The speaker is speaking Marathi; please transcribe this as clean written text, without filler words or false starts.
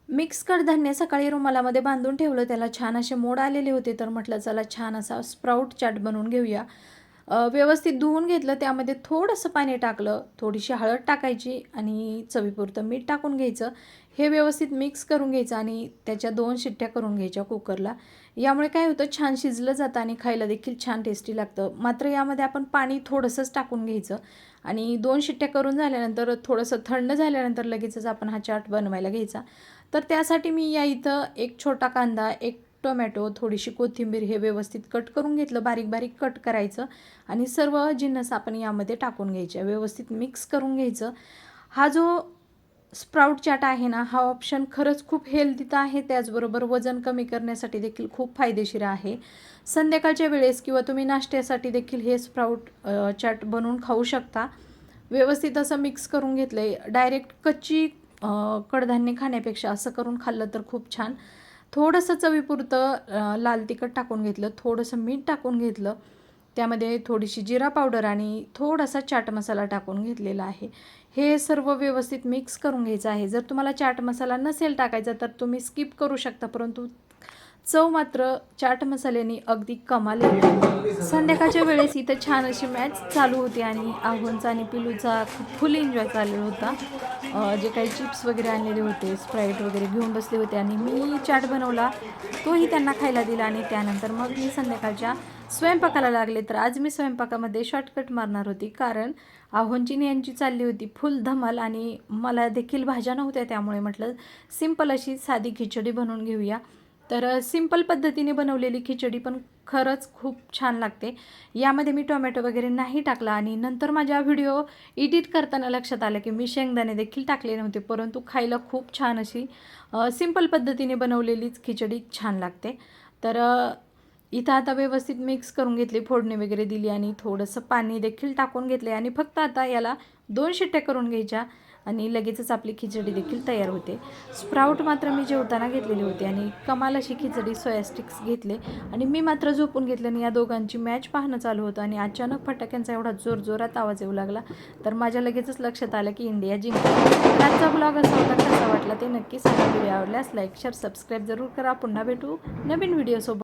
मिक्स कडधान्य सकाळी रुमालामध्ये बांधून ठेवलं, त्याला छान असे मोड आलेले होते, तर म्हटलं चला छान असा स्प्राउट चाट बनवून घेऊया. व्यवस्थित धुवून घेतलं, त्यामध्ये थोडंसं पाणी टाकलं, थोडीशी हळद टाकायची आणि चवीपुरतं मीठ टाकून घ्यायचं. हे व्यवस्थित मिक्स करून घ्यायचं आणि त्याच्या 2 शिट्ट्या करून घ्यायच्या कुकरला. यामुळे काय होतं, छान शिजलं जातं आणि खायला देखील छान टेस्टी लागतं. मात्र यामध्ये आपण पाणी थोडंसंच टाकून घ्यायचं आणि 2 शिट्ट्या करून झाल्यानंतर थोडंसं थंड झाल्यानंतर लगेचच आपण हा चाट बनवायला घ्यायचा. तर त्यासाठी मी या इथं एक छोटा कांदा, एक टोमॅटो, थोडीशी कोथिंबीर हे व्यवस्थित कट करून घेतलं, बारीक बारीक कट करायचं आणि सर्व जिन्नस आपण यामध्ये टाकून घ्यायचे, व्यवस्थित मिक्स करून घ्यायचं. हा जो स्प्राउट चाट आहे ना, हा ऑप्शन खरंच खूप हेल्दी तर आहे, त्याचबरोबर वजन कमी करण्यासाठी देखील खूप फायदेशीर आहे. संध्याकाळच्या वेळेस किंवा तुम्ही नाश्त्यासाठी देखील हे स्प्राउट चाट बनवून खाऊ शकता. व्यवस्थित असं मिक्स करून घेतलं आहे. डायरेक्ट कच्ची कडधान्य खाण्यापेक्षा असं करून खाल्लं तर खूप छान. थोडंसं चवीपुरतं लाल तिखट टाकून घेतलं, थोडंसं मीठ टाकून घेतलं, त्यामध्ये थोडीशी जिरा पावडर आणि थोडासा चाट मसाला टाकून घेतलेला आहे. हे सर्व व्यवस्थित मिक्स करून घ्यायचं आहे. जर तुम्हाला चाट मसाला नसेल टाकायचा तर तुम्ही स्किप करू शकता, परंतु चव मात्र चाट मसाल्याने अगदी कमाल येते. संध्याकाळच्या वेळेस इथं छान अशी मॅच चालू होती आणि आव्हानचा आणि पिलूचा फुल एन्जॉय चालू होता. जे काही चिप्स वगैरे आणलेले होते, स्प्राईट वगैरे घेऊन बसले होते आणि मी चाट बनवला, तोही त्यांना खायला दिला आणि त्यानंतर मग मी संध्याकाळच्या स्वयंपाकाला लागले. तर आज मी स्वयंपाकामध्ये शॉर्टकट मारणार होती, कारण आव्हानची आणि यांची चालली होती फुल धमाल आणि मला देखील भाज्या नव्हत्या, त्यामुळे म्हटलं सिंपल अशी साधी खिचडी बनवून घेऊया. तर सिंपल पद्धतीने बनवलेली खिचडी पण खरंच खूप छान लागते. यामध्ये मी टोमॅटो वगैरे नाही टाकला आणि नंतर माझ्या व्हिडिओ एडिट करताना लक्षात आलं की मी शेंगदाणे देखील टाकले नव्हते, परंतु खायला खूप छान अशी सिंपल पद्धतीने बनवलेलीच खिचडी छान लागते. तर इथं आता व्यवस्थित मिक्स करून घेतली, फोडणी वगैरे दिली आणि थोडंसं पाणी देखील टाकून घेतले आणि फक्त आता याला 2 शिट्ट्या करून घ्यायच्या आणि लगेचच आपली खिचडी देखील तयार होते. स्प्राउट मात्र मी जेवताना घेतलेली होती आणि कमाल अशी खिचडी सोया स्टिक्स घेतले आणि मी मात्र झोपून घेतले आणि या दोघांची मॅच पाहणं चालू होतं आणि अचानक फटाक्यांचा एवढा जोरजोरात आवाज येऊ लागला, तर माझ्या लगेचच लक्षात आलं की इंडिया जिंकली. आजचा ब्लॉग असा होता, कसा वाटला ते नक्की सांगा. व्हिडिओ आवडल्यास लाईक, शेअर, सबस्क्राईब जरूर करा. पुन्हा भेटू नवीन व्हिडिओसोबत.